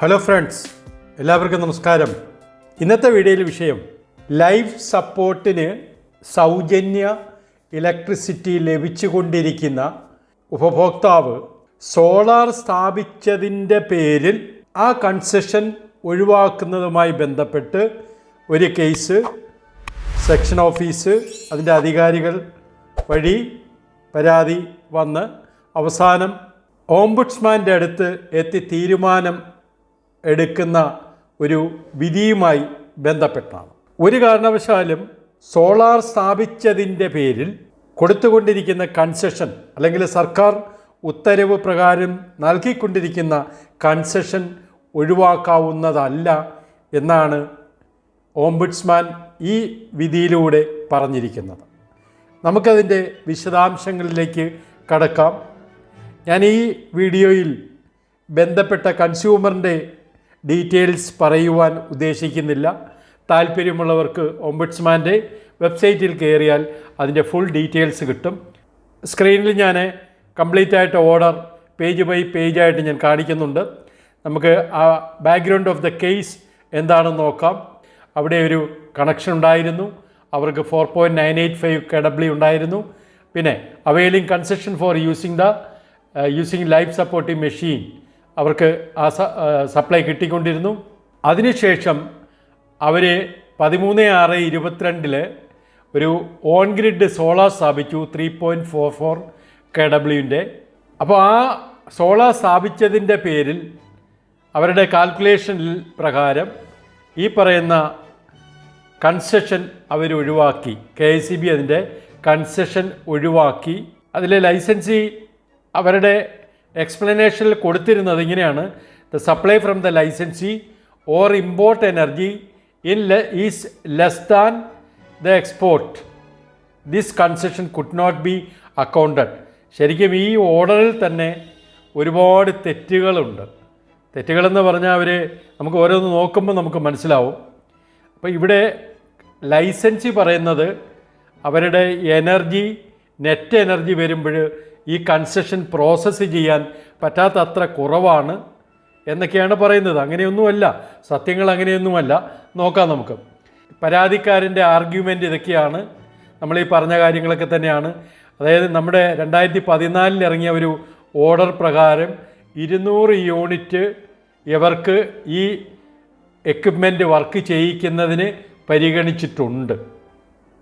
Hello friends, എല്ലാവർക്കും നമസ്കാരം. ഇന്നത്തെ വീഡിയോയിൽ വിഷയം ലൈഫ് സപ്പോർട്ടിന് സൗജന്യ ഇലക്ട്രിസിറ്റി ലഭിച്ചുകൊണ്ടിരിക്കുന്ന ഉപഭോക്താവ് സോളാർ സ്ഥാപിച്ചതിൻ്റെ പേരിൽ ആ കൺസെഷൻ ഒഴിവാക്കുന്നതുമായി ബന്ധപ്പെട്ട് ഒരു കേസ് സെക്ഷൻ ഓഫീസ് അതിൻ്റെ അധികാരികൾ വഴി പരാതി വന്ന് അവസാനം ഓംബുഡ്സ്മാൻ്റെ അടുത്ത് എത്തി തീരുമാനം എടുക്കുന്ന ഒരു വിധിയുമായി ബന്ധപ്പെട്ടാണ്. ഒരു കാരണവശാലും സോളാർ സ്ഥാപിച്ചതിൻ്റെ പേരിൽ കൊടുത്തുകൊണ്ടിരിക്കുന്ന കൺസെഷൻ അല്ലെങ്കിൽ സർക്കാർ ഉത്തരവ് പ്രകാരം നൽകിക്കൊണ്ടിരിക്കുന്ന കൺസെഷൻ ഒഴിവാക്കാവുന്നതല്ല എന്നാണ് ഓംബുഡ്സ്മാൻ ഈ വിധിയിലൂടെ പറഞ്ഞിരിക്കുന്നത്. നമുക്കതിൻ്റെ വിശദാംശങ്ങളിലേക്ക് കടക്കാം. ഞാൻ ഈ വീഡിയോയിൽ ബന്ധപ്പെട്ട കൺസ്യൂമറിൻ്റെ ഡീറ്റെയിൽസ് പറയുവാൻ ഉദ്ദേശിക്കുന്നില്ല. താല്പര്യമുള്ളവർക്ക് ഓംബുഡ്സ്മാൻ്റെ വെബ്സൈറ്റിൽ കയറിയാൽ അതിൻ്റെ ഫുൾ ഡീറ്റെയിൽസ് കിട്ടും. സ്ക്രീനിൽ ഞാൻ കംപ്ലീറ്റ് ആയിട്ട് ഓർഡർ പേജ് ബൈ പേജായിട്ട് ഞാൻ കാണിക്കുന്നുണ്ട്. നമുക്ക് ആ ബാക്ക്ഗ്രൗണ്ട് ഓഫ് ദ കേസ് എന്താണെന്ന് നോക്കാം. അവിടെ ഒരു കണക്ഷൻ ഉണ്ടായിരുന്നു, അവർക്ക് 4.985 KW ഉണ്ടായിരുന്നു. പിന്നെ availing concession four using life supporting machine അവർക്ക് ആ സപ്ലൈ കിട്ടിക്കൊണ്ടിരുന്നു. അതിനുശേഷം അവർ 13/6/22 ഒരു ഓൺ ഗ്രിഡ് സോളാർ സ്ഥാപിച്ചു 3.44 KW. അപ്പോൾ ആ സോളാർ സ്ഥാപിച്ചതിൻ്റെ പേരിൽ അവരുടെ കാൽക്കുലേഷനിൽ പ്രകാരം ഈ പറയുന്ന കൺസെഷൻ അവർ ഒഴിവാക്കി. KSEB അതിൻ്റെ കൺസെഷൻ ഒഴിവാക്കി. അതിലെ ലൈസൻസി അവരുടെ എക്സ്പ്ലനേഷനിൽ കൊടുത്തിരുന്നത് ഇങ്ങനെയാണ്: the supply from the licensee or import energy is less than the export. This concession could not be accounted. ശരിക്കും ഈ ഓർഡറിൽ തന്നെ ഒരുപാട് തെറ്റുകളുണ്ട്. തെറ്റുകളെന്ന് പറഞ്ഞാൽ നമുക്ക് ഓരോന്ന് നോക്കുമ്പോൾ നമുക്ക് മനസ്സിലാവും. അപ്പോൾ ഇവിടെ ലൈസൻസി പറയുന്നത് അവരുടെ എനർജി നെറ്റ് എനർജി വരുമ്പോൾ ഈ കൺസെഷൻ പ്രോസസ്സ് ചെയ്യാൻ പറ്റാത്തത്ര കുറവാണ് എന്നൊക്കെയാണ് പറയുന്നത്. അങ്ങനെയൊന്നുമല്ല, സത്യങ്ങൾ അങ്ങനെയൊന്നുമല്ല. നോക്കാം നമുക്ക്. പരാതിക്കാരൻ്റെ ആർഗ്യുമെൻ്റ് ഇതൊക്കെയാണ്. നമ്മൾ ഈ പറഞ്ഞ കാര്യങ്ങളൊക്കെ തന്നെയാണ്. അതായത് നമ്മുടെ 2014 ഇറങ്ങിയ ഒരു ഓർഡർ പ്രകാരം 200 യൂണിറ്റ് ഇവർക്ക് ഈ എക്വിപ്മെൻറ്റ് വർക്ക് ചെയ്യിക്കുന്നതിന് പരിഗണിച്ചിട്ടുണ്ട്.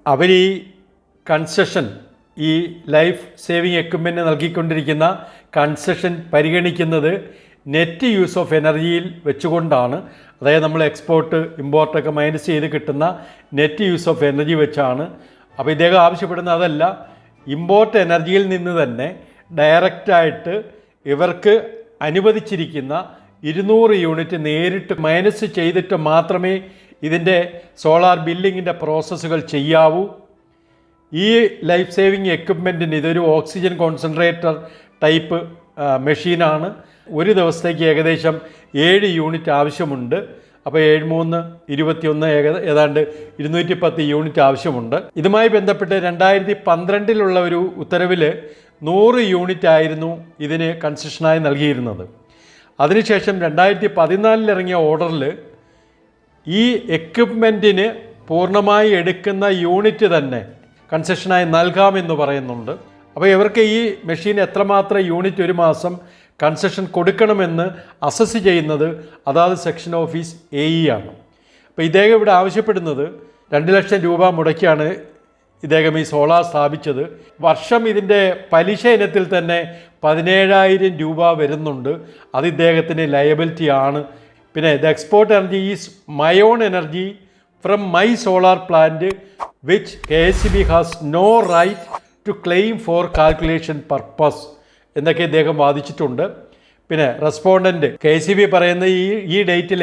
അവർ ഈ കൺസെഷൻ ഈ ലൈഫ് സേവിങ് എക്വിപ്മെൻറ്റ് നൽകിക്കൊണ്ടിരിക്കുന്ന കൺസെഷൻ പരിഗണിക്കുന്നത് നെറ്റ് യൂസ് ഓഫ് എനർജിയിൽ വെച്ചുകൊണ്ടാണ്. അതായത് നമ്മൾ എക്സ്പോർട്ട് ഇമ്പോർട്ടൊക്കെ മൈനസ് ചെയ്ത് കിട്ടുന്ന നെറ്റ് യൂസ് ഓഫ് എനർജി വെച്ചാണ്. അപ്പോൾ ഇദ്ദേഹം ആവശ്യപ്പെടുന്ന അതല്ല, ഇമ്പോർട്ട് എനർജിയിൽ നിന്ന് തന്നെ ഡയറക്റ്റായിട്ട് ഇവർക്ക് അനുവദിച്ചിരിക്കുന്ന 200 യൂണിറ്റ് നേരിട്ട് മൈനസ് ചെയ്തിട്ട് മാത്രമേ ഇതിൻ്റെ സോളാർ ബില്ലിങ്ങിൻ്റെ പ്രോസസ്സുകൾ ചെയ്യാവൂ. ഈ ലൈഫ് സേവിങ് എക്വിപ്മെൻറ്റിന് ഇതൊരു ഓക്സിജൻ കോൺസെൻട്രേറ്റർ ടൈപ്പ് മെഷീനാണ്. ഒരു ദിവസത്തേക്ക് ഏകദേശം 7 യൂണിറ്റ് ആവശ്യമുണ്ട്. അപ്പോൾ 7 3 21 ഏതാണ്ട് 210 യൂണിറ്റ് ആവശ്യമുണ്ട്. ഇതുമായി ബന്ധപ്പെട്ട് 2012 ഒരു ഉത്തരവിൽ 100 യൂണിറ്റ് ആയിരുന്നു ഇതിന് കൺസെഷനായി നൽകിയിരുന്നത്. അതിനുശേഷം 2014 ഇറങ്ങിയ ഓർഡറിൽ ഈ എക്വിപ്മെൻറ്റിന് പൂർണ്ണമായി എടുക്കുന്ന യൂണിറ്റ് തന്നെ കൺസെഷനായി നൽകാമെന്ന് പറയുന്നുണ്ട്. അപ്പോൾ ഇവർക്ക് ഈ മെഷീൻ എത്രമാത്രം യൂണിറ്റ് ഒരു മാസം കൺസെഷൻ കൊടുക്കണമെന്ന് അസസ് ചെയ്യുന്നത് അതാത് സെക്ഷൻ ഓഫീസ് AE ആണ്. അപ്പോൾ ഇദ്ദേഹം ഇവിടെ ആവശ്യപ്പെടുന്നത് 2 ലക്ഷം രൂപ മുടക്കിയാണ് ഇദ്ദേഹം ഈ സോളാർ സ്ഥാപിച്ചത്. വർഷം ഇതിൻ്റെ പലിശ ഇനത്തിൽ തന്നെ 17,000 രൂപ വരുന്നുണ്ട്. അത് ഇദ്ദേഹത്തിന് ലയബിലിറ്റി ആണ്. പിന്നെ the export energy is my own energy from my solar plant which KSEB has no right to claim for calculation purpose എന്നൊക്കെ ഇദ്ദേഹം വാദിച്ചിട്ടുണ്ട്. പിന്നെ റെസ്പോണ്ടൻറ്റ് KSEB പറയുന്ന ഈ ഡേറ്റിൽ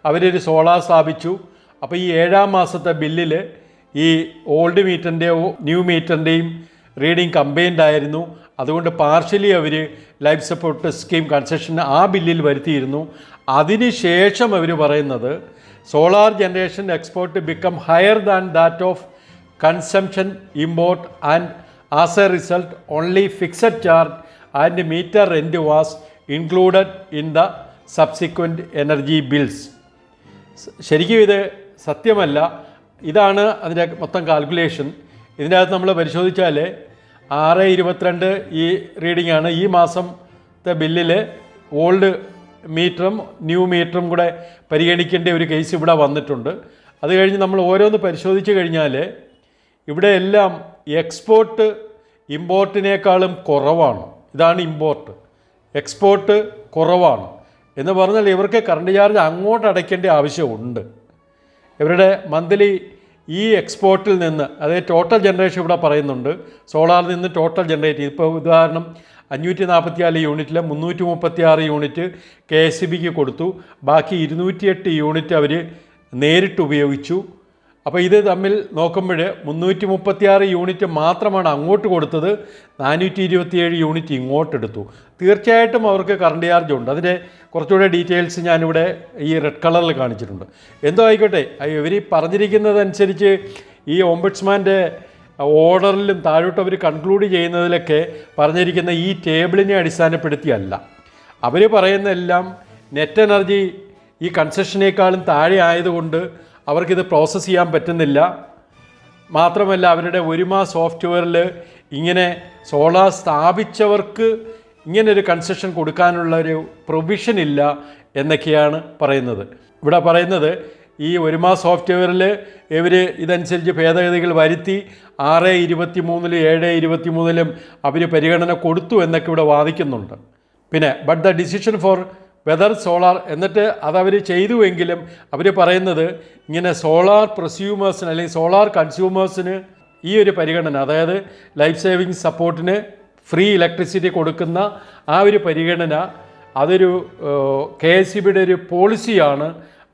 അവരൊരു സോളാർ സ്ഥാപിച്ചു. അപ്പോൾ ഈ 7-ാം മാസത്തെ ബില്ലിൽ ഈ ഓൾഡ് മീറ്ററിൻ്റെയോ ന്യൂ മീറ്ററിൻ്റെയും റീഡിങ് കമ്പൈൻഡ് ആയിരുന്നു. അതുകൊണ്ട് പാർഷ്യലി അവർ ലൈഫ് സപ്പോർട്ട് സ്കീം കൺസെഷൻ ആ ബില്ലിൽ വരുത്തിയിരുന്നു. അതിനുശേഷം അവർ പറയുന്നത് solar generation export become higher than that of consumption import and as a result only fixed charge and meter rent was included in the subsequent energy bills. ശരിക്കും ഇത് സത്യമല്ല. ഇതാണ് അതിൻ്റെ മൊത്തം കാൽക്കുലേഷൻ. ഇതിൻ്റെ അകത്ത് നമ്മൾ പരിശോധിച്ചാൽ 6/22 ഈ റീഡിംഗ് ആണ്. ഈ മാസത്തെ ബില്ലിൽ ഓൾഡ് മീറ്ററും ന്യൂ മീറ്ററും കൂടെ പരിഗണിക്കേണ്ട ഒരു കേസ് ഇവിടെ വന്നിട്ടുണ്ട്. അത് കഴിഞ്ഞ് നമ്മൾ ഓരോന്ന് പരിശോധിച്ച് കഴിഞ്ഞാൽ ഇവിടെ എല്ലാം എക്സ്പോർട്ട് ഇമ്പോർട്ടിനേക്കാളും കുറവാണ്. ഇതാണ് ഇമ്പോർട്ട്, എക്സ്പോർട്ട് കുറവാണ് എന്ന് പറഞ്ഞാൽ ഇവർക്ക് കറണ്ട് ചാർജ് അങ്ങോട്ട് അടയ്ക്കേണ്ട ആവശ്യമുണ്ട്. ഇവരുടെ മന്ത്ലി ഈ എക്സ്പോർട്ടിൽ നിന്ന്, അതായത് ടോട്ടൽ ജനറേഷൻ ഇവിടെ പറയുന്നുണ്ട്, സോളാറിൽ നിന്ന് ടോട്ടൽ ജനറേറ്റ് ചെയ്ത്, ഇപ്പോൾ ഉദാഹരണം 544 യൂണിറ്റിൽ 336 യൂണിറ്റ് KSEBിക്ക് കൊടുത്തു, ബാക്കി 208 യൂണിറ്റ് അവർ നേരിട്ട് ഉപയോഗിച്ചു. അപ്പോൾ ഇത് തമ്മിൽ നോക്കുമ്പോൾ 336 യൂണിറ്റ് മാത്രമാണ് അങ്ങോട്ട് കൊടുത്തത്, 427 യൂണിറ്റ് ഇങ്ങോട്ടെടുത്തു. തീർച്ചയായിട്ടും അവർക്ക് കറണ്ട് ചാർജ് ഉണ്ട്. അതിൻ്റെ കുറച്ചുകൂടെ ഡീറ്റെയിൽസ് ഞാനിവിടെ ഈ റെഡ് കളറിൽ കാണിച്ചിട്ടുണ്ട്. എന്തോ ആയിക്കോട്ടെ, ഇവർ പറഞ്ഞിരിക്കുന്നതനുസരിച്ച് ഈ ഓംബുഡ്സ്മാൻ്റെ ഓർഡറിലും താഴോട്ട് അവർ കൺക്ലൂഡ് ചെയ്യുന്നതിലൊക്കെ പറഞ്ഞിരിക്കുന്ന ഈ ടേബിളിനെ അടിസ്ഥാനപ്പെടുത്തിയല്ല. അവർ പറയുന്നതെല്ലാം നെറ്റ് എനർജി ഈ കൺസെഷനേക്കാളും താഴെ ആയതുകൊണ്ട് അവർക്കിത് പ്രോസസ്സ് ചെയ്യാൻ പറ്റുന്നില്ല. മാത്രമല്ല അവരുടെ ഒരുമ സോഫ്റ്റ്വെയറിൽ ഇങ്ങനെ സോളാർ സ്ഥാപിച്ചവർക്ക് ഇങ്ങനൊരു കൺസെഷൻ കൊടുക്കാനുള്ള ഒരു പ്രൊവിഷൻ ഇല്ല എന്നൊക്കെയാണ് പറയുന്നത്. ഇവിടെ പറയുന്നത് ഈ ഒരുമ സോഫ്റ്റ്വെയറിൽ ഇവർ ഇതനുസരിച്ച് ഭേദഗതികൾ വരുത്തി 6/23 7/23 അവർ പരിഗണന കൊടുത്തു എന്നൊക്കെ ഇവിടെ വാദിക്കുന്നുണ്ട്. പിന്നെ but the decision four whether solar, എന്നിട്ട് അതവർ ചെയ്തുവെങ്കിലും അവർ പറയുന്നത് ഇങ്ങനെ സോളാർ പ്രൊസ്യൂമേഴ്സിന് അല്ലെങ്കിൽ സോളാർ കൺസ്യൂമേഴ്സിന് ഈ ഒരു പരിഗണന, അതായത് ലൈഫ് സേവിങ് സപ്പോർട്ടിന് ഫ്രീ ഇലക്ട്രിസിറ്റി കൊടുക്കുന്ന ആ ഒരു പരിഗണന അതൊരു KSEBിയുടെ ഒരു പോളിസിയാണ്.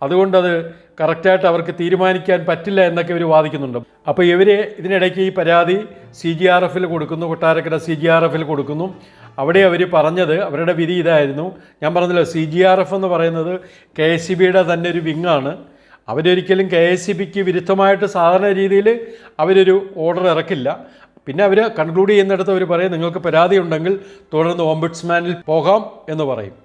അതുകൊണ്ടത് കറക്റ്റായിട്ട് അവർക്ക് തീരുമാനിക്കാൻ പറ്റില്ല എന്നൊക്കെ ഇവർ വാദിക്കുന്നുണ്ട്. അപ്പോൾ ഇവർ ഇതിനിടയ്ക്ക് ഈ പരാതി CGRFൽ കൊടുക്കുന്നു, കൊട്ടാരക്കര CGRFൽ കൊടുക്കുന്നു. അവിടെ അവർ പറഞ്ഞത്, അവരുടെ വിധി ഇതായിരുന്നു. ഞാൻ പറഞ്ഞല്ലോ, CGRF എന്ന് പറയുന്നത് KSEBിയുടെ തന്നെ ഒരു വിങ്ങാണ്. അവരൊരിക്കലും KSEBിക്ക് വിരുദ്ധമായിട്ട് സാധാരണ രീതിയിൽ അവരൊരു ഓർഡർ ഇറക്കില്ല. പിന്നെ അവർ കൺക്ലൂഡ് ചെയ്യുന്നിടത്ത് അവർ പറയും നിങ്ങൾക്ക് പരാതി ഉണ്ടെങ്കിൽ തുടർന്ന് ഓംബുഡ്സ്മാനിൽ പോകാം എന്ന് പറയും.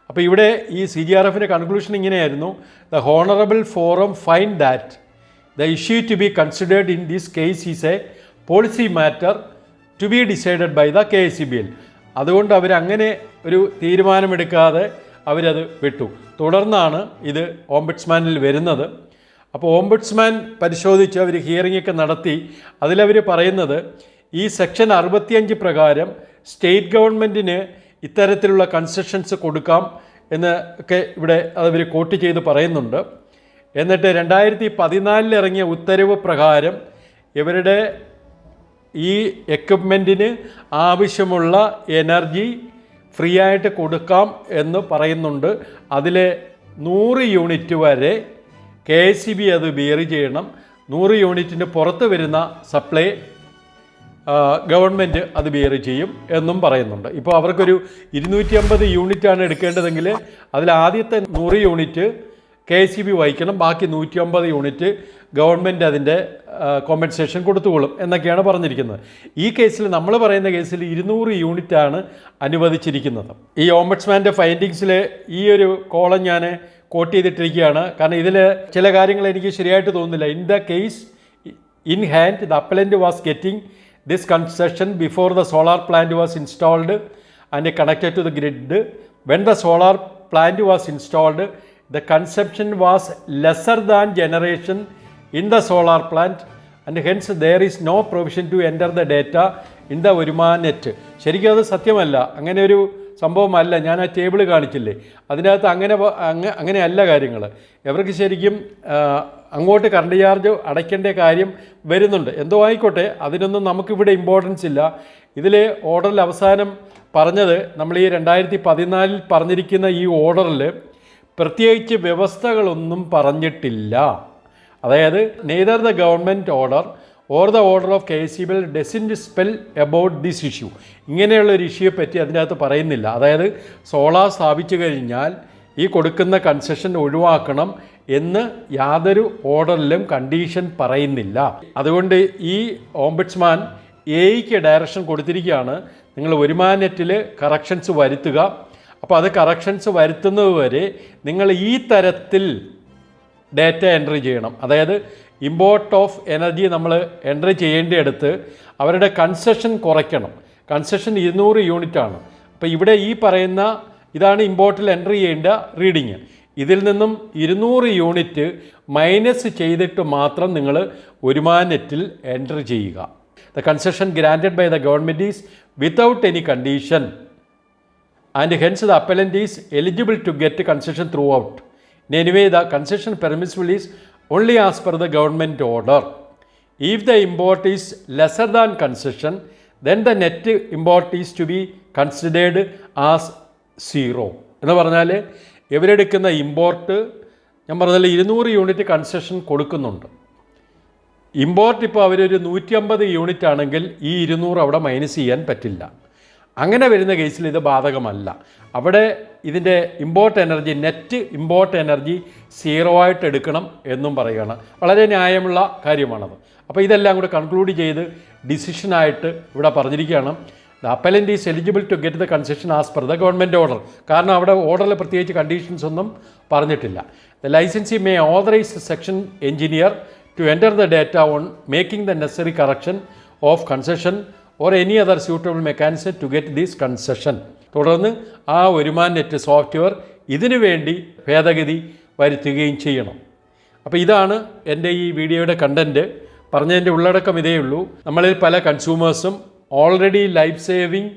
അപ്പോൾ ഇവിടെ ഈ CGRFിൻ്റെ കൺക്ലൂഷൻ ഇങ്ങനെയായിരുന്നു: the honourable forum find that the issue to be considered in this case is a policy matter to be decided by the KSEBിൽ. അതുകൊണ്ട് അവരങ്ങനെ ഒരു തീരുമാനമെടുക്കാതെ അവരത് വിട്ടു. തുടർന്നാണ് ഇത് ഓംബുഡ്സ്മാനിൽ വരുന്നത്. അപ്പോൾ ഓംബുഡ്സ്മാൻ പരിശോധിച്ച് അവർ ഹിയറിംഗൊക്കെ നടത്തി. അതിലവർ പറയുന്നത് ഈ സെക്ഷൻ 65 പ്രകാരം സ്റ്റേറ്റ് ഗവൺമെൻറ്റിന് ഇത്തരത്തിലുള്ള കൺസെഷൻസ് കൊടുക്കാം എന്ന് ഒക്കെ ഇവിടെ അതവർ കോട്ട് ചെയ്ത് പറയുന്നുണ്ട്. എന്നിട്ട് 2014 ഇറങ്ങിയ ഉത്തരവ് പ്രകാരം ഇവരുടെ ഈ എക്വിപ്മെൻറ്റിന് ആവശ്യമുള്ള എനർജി ഫ്രീ ആയിട്ട് കൊടുക്കാം എന്ന് പറയുന്നുണ്ട്. അതിൽ 100 യൂണിറ്റ് വരെ KSEB അത് ബിയർ ചെയ്യണം. 100 യൂണിറ്റിന് പുറത്ത് വരുന്ന സപ്ലൈ ഗവൺമെൻറ് അത് ബിയർ ചെയ്യും എന്നും പറയുന്നുണ്ട്. ഇപ്പോൾ അവർക്കൊരു 250 യൂണിറ്റാണ് എടുക്കേണ്ടതെങ്കിൽ അതിൽ ആദ്യത്തെ 100 യൂണിറ്റ് KSEB വഹിക്കണം, ബാക്കി 150 യൂണിറ്റ് ഗവൺമെൻറ് അതിൻ്റെ കോമ്പൻസേഷൻ കൊടുത്തുകൊള്ളും എന്നൊക്കെയാണ് പറഞ്ഞിരിക്കുന്നത്. ഈ കേസിൽ, നമ്മൾ പറയുന്ന കേസിൽ 200 യൂണിറ്റാണ് അനുവദിച്ചിരിക്കുന്നത്. ഈ ഓംബുഡ്സ്മാൻ്റെ ഫൈൻഡിങ്സിൽ ഈ ഒരു കോളം ഞാൻ കോട്ട് ചെയ്തിട്ടിരിക്കുകയാണ്. കാരണം ഇതിൽ ചില കാര്യങ്ങൾ എനിക്ക് ശരിയായിട്ട് തോന്നുന്നില്ല. In the case in hand the അപ്പലൻ്റ് was getting this concession before the solar plant was installed and connected to the grid. When the solar plant was installed, the consumption was lesser than generation in the solar plant and hence there is no provision to enter the data in the Oruma net. ശരിക്കും അത് സത്യമല്ല, അങ്ങനെ ഒരു സംഭവമല്ല. ഞാൻ ആ table കാണിച്ചില്ലേ, അതിനകത്ത് അങ്ങനെയല്ല കാര്യങ്ങൾ. ഇവർക്ക് ശരിക്കും അങ്ങോട്ട് കറണ്ട് ചാർജ് അടയ്ക്കേണ്ട കാര്യം വരുന്നുണ്ട്. എന്തോ ആയിക്കോട്ടെ, അതിനൊന്നും നമുക്കിവിടെ ഇമ്പോർട്ടൻസ് ഇല്ല. ഇതിൽ ഓർഡറിൽ അവസാനം പറഞ്ഞത്, നമ്മൾ ഈ 2014 പറഞ്ഞിരിക്കുന്ന ഈ ഓർഡറിൽ പ്രത്യേകിച്ച് വ്യവസ്ഥകളൊന്നും പറഞ്ഞിട്ടില്ല. അതായത് neither the government order or the order of KSEB doesn't spell about this issue. ഇങ്ങനെയുള്ളൊരു ഇഷ്യൂയെ പറ്റി അതിനകത്ത് പറയുന്നില്ല. അതായത് സോളാർ സ്ഥാപിച്ചു കഴിഞ്ഞാൽ ഈ കൊടുക്കുന്ന കൺസെഷൻ ഒഴിവാക്കണം എന്ന് യാതൊരു ഓർഡറിലും കണ്ടീഷൻ പറയുന്നില്ല. അതുകൊണ്ട് ഈ ഓംബുഡ്സ്മാൻ എയ്ക്ക് ഡയറക്ഷൻ കൊടുത്തിരിക്കുകയാണ്, നിങ്ങൾ ഒരുമാ നെറ്റിൽ കറക്ഷൻസ് വരുത്തുക, അപ്പോൾ അത് കറക്ഷൻസ് വരുത്തുന്നത് വരെ നിങ്ങൾ ഈ തരത്തിൽ ഡാറ്റ എൻട്രി ചെയ്യണം. അതായത് ഇമ്പോർട്ട് ഓഫ് എനർജി നമ്മൾ എൻട്രി ചെയ്യേണ്ടിയെടുത്ത് അവരുടെ കൺസെഷൻ കുറയ്ക്കണം. കൺസെഷൻ 200 യൂണിറ്റാണ്. അപ്പോൾ ഇവിടെ ഈ പറയുന്ന ഇതാണ് ഇമ്പോർട്ടിൽ എൻട്രി ചെയ്യേണ്ട റീഡിങ്. ഇതിൽ നിന്നും 200 യൂണിറ്റ് മൈനസ് ചെയ്തിട്ട് മാത്രം നിങ്ങൾ വരുമാനത്തിൽ എൻട്രി ചെയ്യുക. The concession granted by the government is without any condition and hence the appellant is eligible to get concession throughout. In any way, the concession permissible is only as per the government order. If the import is lesser than concession, then the net import is to be considered as zero. എന്ന് പറഞ്ഞാൽ ഇവരെടുക്കുന്ന import ഞാൻ പറഞ്ഞാൽ 200 unit concession കൊടുക്കുന്നുണ്ട്. Import ഇപ്പോൾ അവരൊരു 150 unit ആണെങ്കിൽ ഈ 200 അവിടെ മൈനസ് ചെയ്യാൻ പറ്റില്ല. അങ്ങനെ വരുന്ന കേസിൽ ഇത് ബാധകമല്ല. അവിടെ ഇതിൻ്റെ import energy net import energy 0 ആയിട്ട് എടുക്കണം എന്നും പറയുകയാണ്. വളരെ ന്യായമുള്ള കാര്യമാണത്. അപ്പോൾ ഇതെല്ലാം കൂടെ കൺക്ലൂഡ് ചെയ്ത് ഡിസിഷനായിട്ട് ഇവിടെ പറഞ്ഞിരിക്കുകയാണ്. The appellant is eligible to get the concession as per the government order. കാരണം അവിടെ ഓർഡറിൽ പ്രത്യേകിച്ച് കണ്ടീഷൻസ് ഒന്നും പറഞ്ഞിട്ടില്ല. The licensee may authorise section engineer to enter the data on making the necessary correction of concession or any other suitable mechanism to get this concession. തുടർന്ന് ആ വരുമാന net software ഇതിനു വേണ്ടി ഭേദഗതി വരുത്തുകയും ചെയ്യണം. അപ്പോൾ ഇതാണ് എൻ്റെ ഈ വീഡിയോയുടെ കണ്ടൻറ്റ്. പറഞ്ഞതിൻ്റെ ഉള്ളടക്കം ഇതേ ഉള്ളൂ. നമ്മളിൽ പല കൺസ്യൂമേഴ്സും ഓൾറെഡി ലൈഫ് സേവിങ്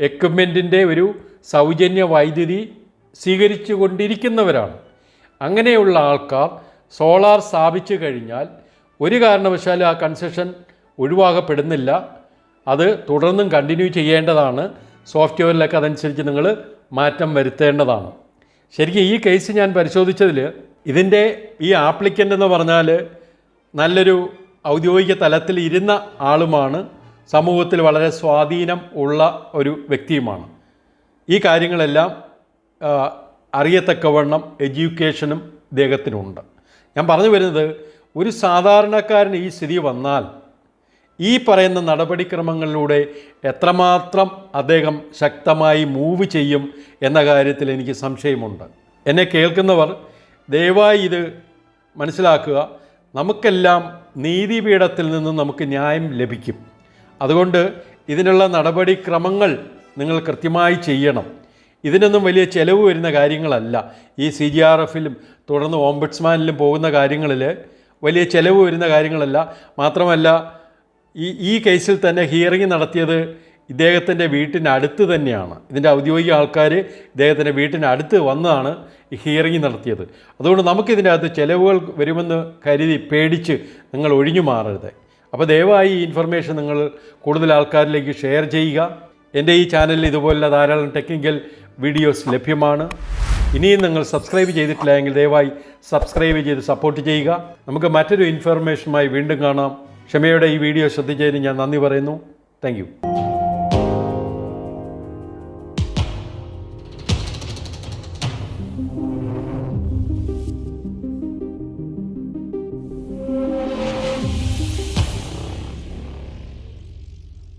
എക്വിപ്മെൻറ്റിൻ്റെ ഒരു സൗജന്യ വൈദ്യുതി സ്വീകരിച്ചു കൊണ്ടിരിക്കുന്നവരാണ്. അങ്ങനെയുള്ള ആൾക്കാർ സോളാർ സ്ഥാപിച്ചു കഴിഞ്ഞാൽ ഒരു കാരണവശാലും ആ കൺസെഷൻ ഒഴിവാക്കപ്പെടുന്നില്ല. അത് തുടർന്നും കണ്ടിന്യൂ ചെയ്യേണ്ടതാണ്. സോഫ്റ്റ്വെയറിലൊക്കെ അതനുസരിച്ച് നിങ്ങൾ മാറ്റം വരുത്തേണ്ടതാണ്. ശരിക്കും ഈ കേസ് ഞാൻ പരിശോധിച്ചതിൽ ഇതിൻ്റെ ഈ ആപ്ലിക്കൻ്റ് എന്ന് പറഞ്ഞാൽ നല്ലൊരു ഔദ്യോഗിക തലത്തിൽ ഇരുന്ന ആളുമാണ്, സമൂഹത്തിൽ വളരെ സ്വാധീനം ഉള്ള ഒരു വ്യക്തിയുമാണ്. ഈ കാര്യങ്ങളെല്ലാം അറിയത്തക്കവണ്ണം എഡ്യൂക്കേഷനും ഇദ്ദേഹത്തിനുണ്ട്. ഞാൻ പറഞ്ഞു വരുന്നത്, ഒരു സാധാരണക്കാരന് ഈ സ്ഥിതി വന്നാൽ ഈ പറയുന്ന നടപടിക്രമങ്ങളിലൂടെ എത്രമാത്രം അദ്ദേഹം ശക്തമായി മൂവ് ചെയ്യും എന്ന കാര്യത്തിൽ എനിക്ക് സംശയമുണ്ട്. എന്നെ കേൾക്കുന്നവർ ദയവായി ഇത് മനസ്സിലാക്കുക. നമുക്കെല്ലാം നീതിപീഠത്തിൽ നിന്നും നമുക്ക് ന്യായം ലഭിക്കും. അതുകൊണ്ട് ഇതിനുള്ള നടപടിക്രമങ്ങൾ നിങ്ങൾ കൃത്യമായി ചെയ്യണം. ഇതിനൊന്നും വലിയ ചിലവ് വരുന്ന കാര്യങ്ങളല്ല. ഈ CGRFലും തുടർന്ന് ഓംബുഡ്സ്മാനിലും പോകുന്ന കാര്യങ്ങളിൽ വലിയ ചിലവ് വരുന്ന കാര്യങ്ങളല്ല. മാത്രമല്ല ഈ കേസിൽ തന്നെ ഹിയറിംഗ് നടത്തിയത് ഇദ്ദേഹത്തിൻ്റെ വീട്ടിനടുത്ത് തന്നെയാണ്. ഇതിൻ്റെ ഔദ്യോഗിക ആൾക്കാർ ഇദ്ദേഹത്തിൻ്റെ വീട്ടിനടുത്ത് വന്നാണ് ഈ ഹിയറിംഗ് നടത്തിയത്. അതുകൊണ്ട് നമുക്കിതിൻ്റെ അകത്ത് ചിലവുകൾ വരുമെന്ന് കരുതി പേടിച്ച് നിങ്ങൾ ഒഴിഞ്ഞു മാറരുത്. അപ്പോൾ ദയവായി ഈ ഇൻഫർമേഷൻ നിങ്ങൾ കൂടുതൽ ആൾക്കാരിലേക്ക് ഷെയർ ചെയ്യുക. എൻ്റെ ഈ ചാനലിൽ ഇതുപോലുള്ള ധാരാളം ടെക്നിക്കൽ വീഡിയോസ് ലഭ്യമാണ്. ഇനിയും നിങ്ങൾ സബ്സ്ക്രൈബ് ചെയ്തിട്ടില്ല എങ്കിൽ ദയവായി സബ്സ്ക്രൈബ് ചെയ്ത് സപ്പോർട്ട് ചെയ്യുക. നമുക്ക് മറ്റൊരു ഇൻഫർമേഷനുമായി വീണ്ടും കാണാം. ക്ഷമയോടെ ഈ വീഡിയോ ശ്രദ്ധിച്ചതിന് ഞാൻ നന്ദി പറയുന്നു. Thank you.